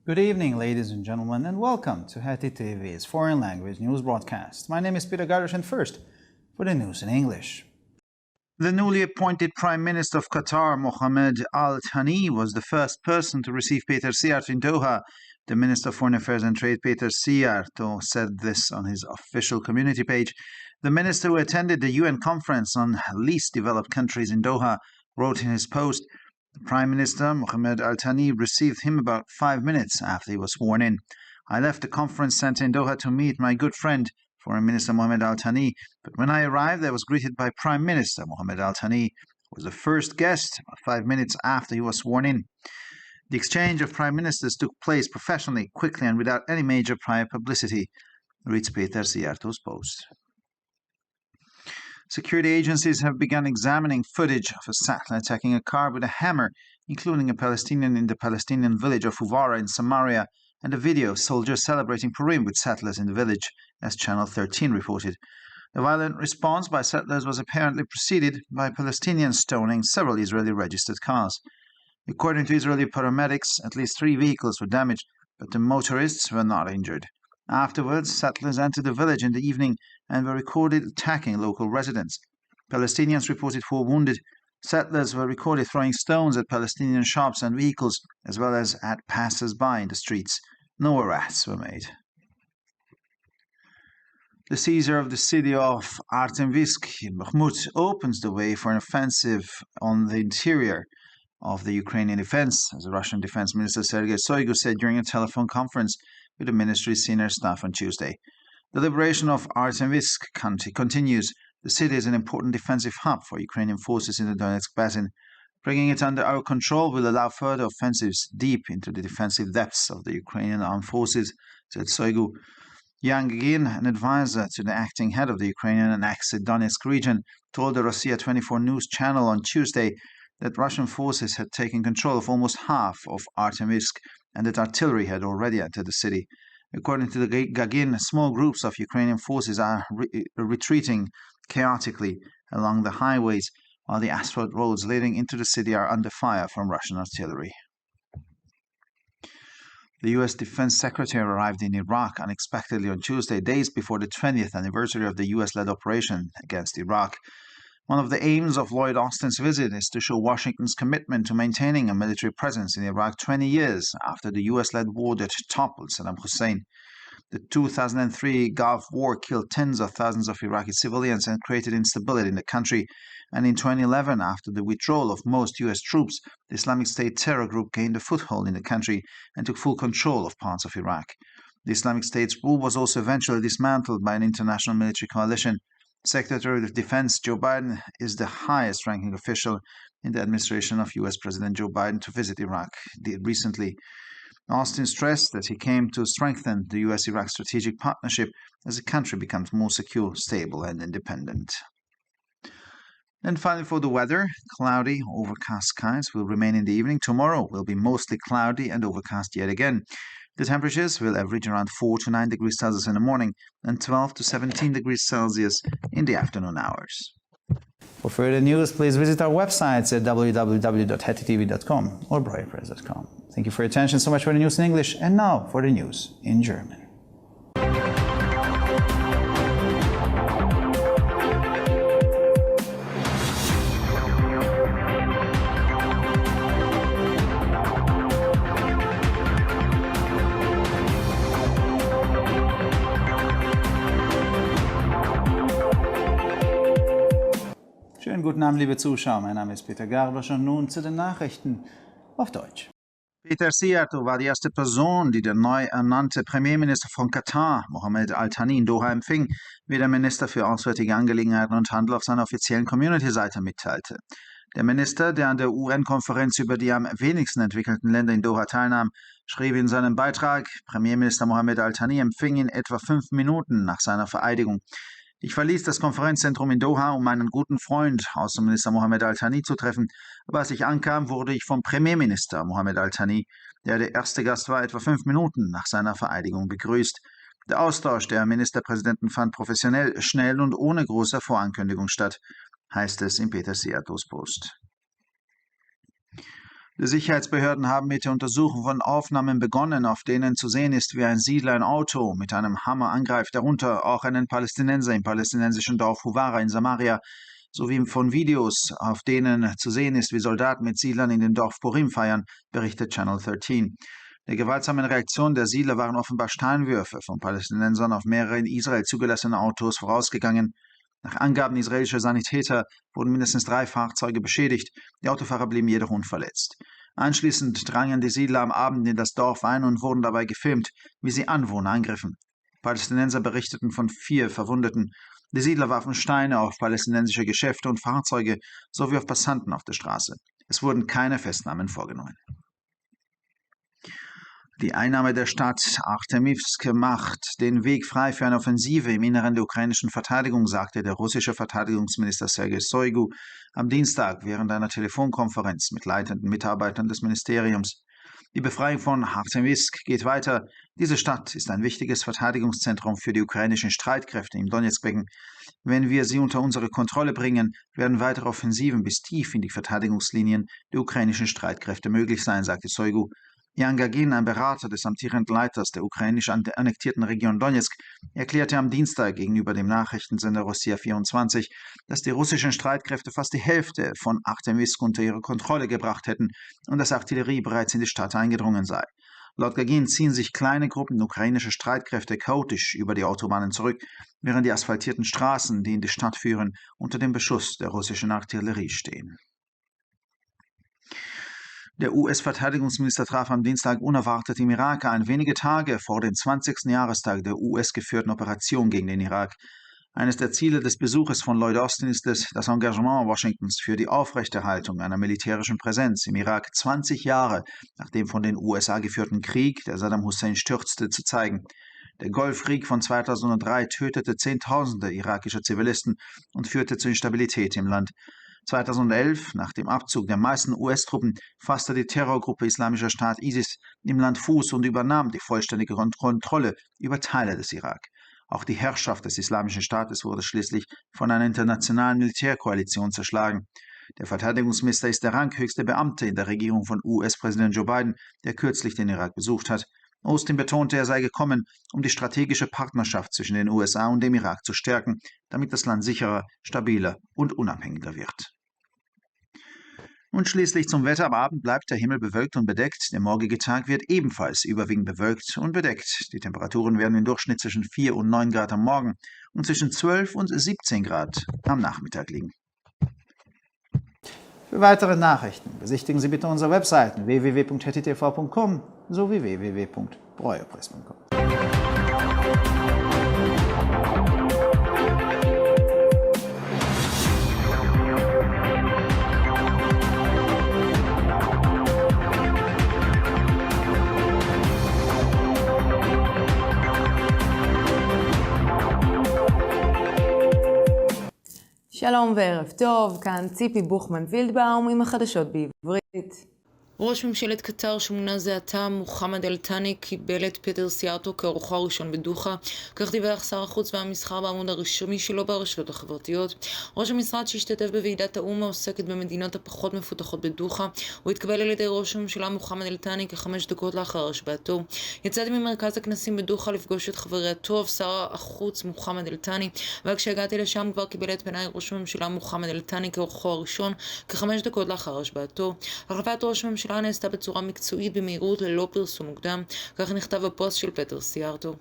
Good evening, ladies and gentlemen, and welcome to Heti TV's foreign language news broadcast. My name is Peter Gardish, and first, for the news in English. The newly appointed Prime Minister of Qatar, Mohammed Al Thani, was the first person to receive Peter Siart in Doha. The Minister of Foreign Affairs and Trade, Peter Siart, said this on his official community page. The minister, who attended the UN conference on least developed countries in Doha, wrote in his post, "The Prime Minister, Mohammed Al Thani, received him about 5 minutes after he was sworn in. I left the conference center in Doha to meet my good friend, Foreign Minister Mohammed Al Thani, but when I arrived, I was greeted by Prime Minister Mohammed Al Thani, who was the first guest about 5 minutes after he was sworn in. The exchange of prime ministers took place professionally, quickly, and without any major prior publicity," reads Peter Siarto's post. Security agencies have begun examining footage of a settler attacking a car with a hammer, including a Palestinian in the Palestinian village of Uvara in Samaria, and a video of soldiers celebrating Purim with settlers in the village, as Channel 13 reported. The violent response by settlers was apparently preceded by Palestinians stoning several Israeli-registered cars. According to Israeli paramedics, at least 3 vehicles were damaged, but the motorists were not injured. Afterwards, settlers entered the village in the evening and were recorded attacking local residents. Palestinians reported 4 wounded. Settlers were recorded throwing stones at Palestinian shops and vehicles, as well as at passers-by in the streets. No arrests were made. The seizure of the city of Artemysk in Bakhmut opens the way for an offensive on the interior of the Ukrainian defense, as the Russian Defense Minister Sergei Shoigu said during a telephone conference with the ministry's senior staff on Tuesday. The liberation of Artemysk continues. The city is an important defensive hub for Ukrainian forces in the Donetsk basin. Bringing it under our control will allow further offensives deep into the defensive depths of the Ukrainian armed forces, said Shoigu. Yang Gagin, an advisor to the acting head of the Ukrainian annexed Donetsk region, told the Rossiya 24 news channel on Tuesday that Russian forces had taken control of almost half of Artemysk and that artillery had already entered the city. According to the Gagin, small groups of Ukrainian forces are retreating chaotically along the highways, while the asphalt roads leading into the city are under fire from Russian artillery. The U.S. Defense Secretary arrived in Iraq unexpectedly on Tuesday, days before the 20th anniversary of the U.S.-led operation against Iraq. One of the aims of Lloyd Austin's visit is to show Washington's commitment to maintaining a military presence in Iraq 20 years after the U.S.-led war that toppled Saddam Hussein. The 2003 Gulf War killed tens of thousands of Iraqi civilians and created instability in the country. And in 2011, after the withdrawal of most U.S. troops, the Islamic State terror group gained a foothold in the country and took full control of parts of Iraq. The Islamic State's rule was also eventually dismantled by an international military coalition. Secretary of Defense Joe Biden is the highest-ranking official in the administration of U.S. President Joe Biden to visit Iraq recently. Austin stressed that he came to strengthen the U.S.-Iraq strategic partnership as the country becomes more secure, stable, and independent. Then finally for the weather, cloudy, overcast skies will remain in the evening. Tomorrow will be mostly cloudy and overcast yet again. The temperatures will average around 4 to 9 degrees Celsius in the morning and 12 to 17 degrees Celsius in the afternoon hours. For further news, please visit our websites at www.hetitv.com or breuerpress.com. Thank you for your attention. So much for the news in English, and now for the news in German. Schönen guten Abend, liebe Zuschauer. Mein Name ist Peter Gardish und nun zu den Nachrichten auf Deutsch. Peter Siarto war die erste Person, die der neu ernannte Premierminister von Katar, Mohammed Al Thani, in Doha empfing, wie der Minister für Auswärtige Angelegenheiten und Handel auf seiner offiziellen Community-Seite mitteilte. Der Minister, der an der UN-Konferenz über die am wenigsten entwickelten Länder in Doha teilnahm, schrieb in seinem Beitrag, Premierminister Mohammed Al Thani empfing ihn etwa 5 Minuten nach seiner Vereidigung. Ich verließ das Konferenzzentrum in Doha, um meinen guten Freund, Außenminister Mohammed Al Thani, zu treffen. Aber als ich ankam, wurde ich vom Premierminister Mohammed Al Thani, der erste Gast war, etwa 5 Minuten nach seiner Vereidigung begrüßt. Der Austausch der Ministerpräsidenten fand professionell, schnell und ohne große Vorankündigung statt, heißt es in Peter Siartos Post. Die Sicherheitsbehörden haben mit der Untersuchung von Aufnahmen begonnen, auf denen zu sehen ist, wie ein Siedler ein Auto mit einem Hammer angreift, darunter auch einen Palästinenser im palästinensischen Dorf Huwara in Samaria, sowie von Videos, auf denen zu sehen ist, wie Soldaten mit Siedlern in dem Dorf Purim feiern, berichtet Channel 13. Der gewaltsamen Reaktion der Siedler waren offenbar Steinwürfe von Palästinensern auf mehrere in Israel zugelassene Autos vorausgegangen. Nach Angaben israelischer Sanitäter wurden mindestens 3 Fahrzeuge beschädigt, die Autofahrer blieben jedoch unverletzt. Anschließend drangen die Siedler am Abend in das Dorf ein und wurden dabei gefilmt, wie sie Anwohner angriffen. Palästinenser berichteten von 4 Verwundeten. Die Siedler warfen Steine auf palästinensische Geschäfte und Fahrzeuge sowie auf Passanten auf der Straße. Es wurden keine Festnahmen vorgenommen. Die Einnahme der Stadt Artemivsk macht den Weg frei für eine Offensive im Inneren der ukrainischen Verteidigung, sagte der russische Verteidigungsminister Sergei Shoigu am Dienstag während einer Telefonkonferenz mit leitenden Mitarbeitern des Ministeriums. Die Befreiung von Artemivsk geht weiter. Diese Stadt ist ein wichtiges Verteidigungszentrum für die ukrainischen Streitkräfte im Donetskbecken. Wenn wir sie unter unsere Kontrolle bringen, werden weitere Offensiven bis tief in die Verteidigungslinien der ukrainischen Streitkräfte möglich sein, sagte Shoigu. Jan Gagin, ein Berater des amtierenden Leiters der ukrainisch annektierten Region Donetsk, erklärte am Dienstag gegenüber dem Nachrichtensender Rossiya 24, dass die russischen Streitkräfte fast die Hälfte von Artemivsk unter ihre Kontrolle gebracht hätten und dass Artillerie bereits in die Stadt eingedrungen sei. Laut Gagin ziehen sich kleine Gruppen ukrainischer Streitkräfte chaotisch über die Autobahnen zurück, während die asphaltierten Straßen, die in die Stadt führen, unter dem Beschuss der russischen Artillerie stehen. Der US-Verteidigungsminister traf am Dienstag unerwartet im Irak ein, wenige Tage vor dem 20. Jahrestag der US-geführten Operation gegen den Irak. Eines der Ziele des Besuches von Lloyd Austin ist es, das Engagement Washingtons für die Aufrechterhaltung einer militärischen Präsenz im Irak 20 Jahre nach dem von den USA geführten Krieg, der Saddam Hussein stürzte, zu zeigen. Der Golfkrieg von 2003 tötete Zehntausende irakischer Zivilisten und führte zu Instabilität im Land. 2011, nach dem Abzug der meisten US-Truppen, fasste die Terrorgruppe Islamischer Staat ISIS im Land Fuß und übernahm die vollständige Kontrolle über Teile des Irak. Auch die Herrschaft des Islamischen Staates wurde schließlich von einer internationalen Militärkoalition zerschlagen. Der Verteidigungsminister ist der ranghöchste Beamte in der Regierung von US-Präsident Joe Biden, der kürzlich den Irak besucht hat. Austin betonte, er sei gekommen, um die strategische Partnerschaft zwischen den USA und dem Irak zu stärken, damit das Land sicherer, stabiler und unabhängiger wird. Und schließlich zum Wetter. Am Abend bleibt der Himmel bewölkt und bedeckt. Der morgige Tag wird ebenfalls überwiegend bewölkt und bedeckt. Die Temperaturen werden im Durchschnitt zwischen 4 und 9 Grad am Morgen und zwischen 12 und 17 Grad am Nachmittag liegen. Für weitere Nachrichten besichtigen Sie bitte unsere Webseiten www.hettitv.com sowie www.breuerpress.com. שלום וערב טוב, כאן ציפי בוכמן וילדבאום עם החדשות בעברית. ראש ממשלת קטר שמונה זה עתה, מוחמד אל-תאני, קיבל את פטר סיארטו כאורחו הראשון בדוחה. כך דיווח שר החוץ והמסחר בעמוד הרשמי שלו ברשתות החברתיות. ראש המשרד שהשתתף בוועידת האו"ם העוסקת במדינות הפחות מפותחות בדוחה, הוא התקבל על ידי ראש הממשלה מוחמד אל-תאני כ5 דקות לאחר השבעתו. יצאתי ממרכז הכנסים בדוחה לפגוש את חברי הטוב, שר החוץ מוחמד אל-תאני, וכשהגעתי לשם כבר קיבל את פניי ראש הממשלה מוחמד אל-תאני כאורחו הראשון כ5 דקות לאחר השבעתו. החלפת ראש הממשלה נעשתה בצורה מקצועית במהירות ללא פרסום מוקדם, כך נכתב בפוסט של פטר סיארטו.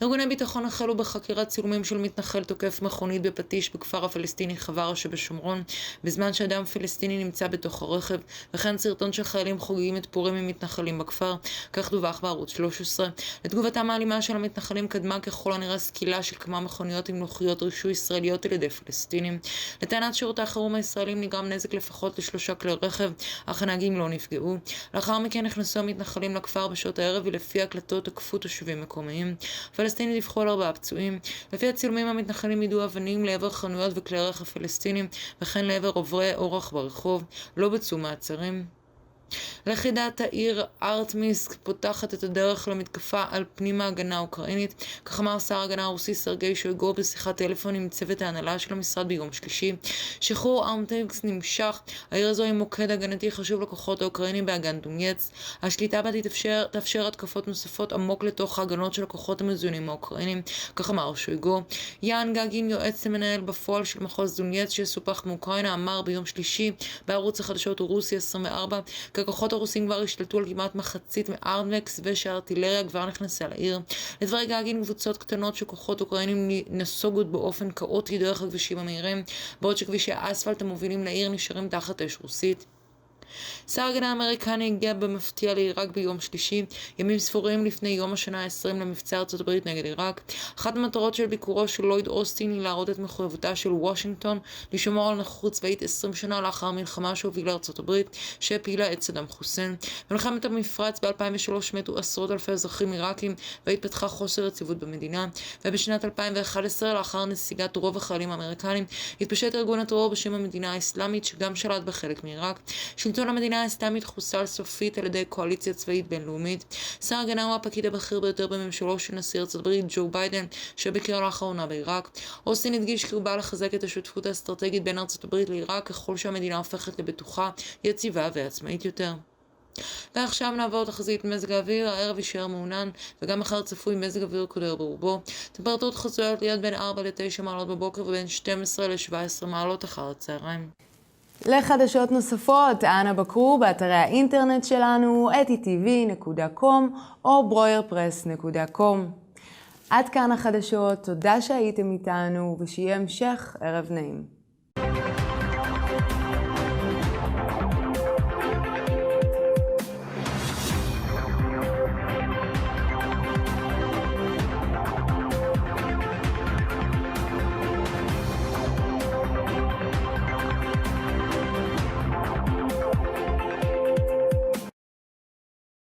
ארגוני ביטחון החלו בחקירת צילומים של מתנחל תוקף מכונית בפטיש בכפר הפלסטיני חווארה שבשומרון, בזמן שאדם פלסטיני נמצא בתוך הרכב, וכן סרטון של חיילים חוגגים את פורים עם מתנחלים בכפר, כך דווח בערוץ 13. לתגובתם האלימה של המתנחלים קדמה ככל הנראה סקילה של כמה מכוניות עם לוחיות רישוי ישראליות על ידי פלסטינים. לטענת שירות החירום הישראלים נגרם נזק לפחות ל3 כלי רכב, אך הנהגים לא נפגעו. לאחר מכן נכנסו המתנחלים לכפר בשעות הערב ולפי הקלטות תקפו תושבים מקומיים. הפלסטינים דיווחו על 4 פצועים. לפי הצילומים המתנחלים יידו אבנים לעבר חנויות וכלי רכב פלסטינים וכן לעבר עוברי אורח ברחוב. לא בוצעו מעצרים. לכידת העיר ארטמיסק פותחת את הדרך למתקפה על פנים ההגנה האוקראינית, כך אמר שר ההגנה הרוסי סרגי שויגו בשיחת טלפון עם צוות ההנהלה של המשרד ביום שלישי. שחרור ארטמיסק נמשך, העיר הזו היא מוקד הגנתי חשוב לכוחות האוקראינים באגן דונייץ. השליטה בה תאפשר התקפות נוספות עמוק לתוך ההגנות של הכוחות המזוינים האוקראינים, כך אמר שויגו. יאן גגין, יועץ למנהל בפועל של מחוז דונייץ שסופח מאוקראינה, אמר ביום שלישי בערוץ החדשות רוסיה 24 כי הכוחות הרוסים כבר השתלטו על כמעט מחצית מארטמיסק ושהארטילריה כבר נכנסה לעיר. לדברי גגין, קבוצות קטנות של כוחות אוקראינים נסוגות באופן כאוטי דרך הכבישים המהירים, בעוד שכבישי האספלט המובילים לעיר נשארים תחת אש רוסית. שר ההגנה האמריקני הגיע במפתיע לעיראק ביום שלישי, ימים ספורים לפני יום השנה ה-20 למבצע ארצות הברית נגד עיראק. אחת המטרות של ביקורו של לויד אוסטין היא להראות את מחויבותה של וושינגטון לשמור על נוכחות צבאית 20 שנה לאחר המלחמה שהובילה ארצות הברית, שהפילה את סדאם חוסיין. במלחמת המפרץ ב-2003 מתו עשרות אלפי אזרחים עיראקים והתפתחה חוסר יציבות במדינה, ובשנת 2011 לאחר נסיגת רוב החיילים האמריקנים התפשט ארגון הטרור בשם המדינה האסלאמית שגם שלט בחלק מעיראק. שלטון המדינה האסלאמית חוסל סופית על ידי קואליציה צבאית בינלאומית. שר ההגנה הוא הפקיד הבכיר ביותר בממשלו של נשיא ארצות הברית ג'ו ביידן, שביקר לאחרונה בעיראק. אוסטין הדגיש כי הוא בא לחזק את השותפות האסטרטגית בין ארצות הברית לעיראק ככל שהמדינה הופכת לבטוחה, יציבה ועצמאית יותר. ועכשיו נעבור תחזית מזג האוויר. הערב יישאר מעונן וגם מחר צפוי מזג אוויר קודר ברובו. טמפרטורות חצויות להיות בין 4 ל-9 מעלות בבוקר ובין 12 ל-17 מעלות אחר הצהריים. לחדשות נוספות, אנא בקרו באתרי האינטרנט שלנו etitv.com או broyerpress.com. עד כאן החדשות, תודה שהייתם איתנו ושיהיה המשך ערב נעים.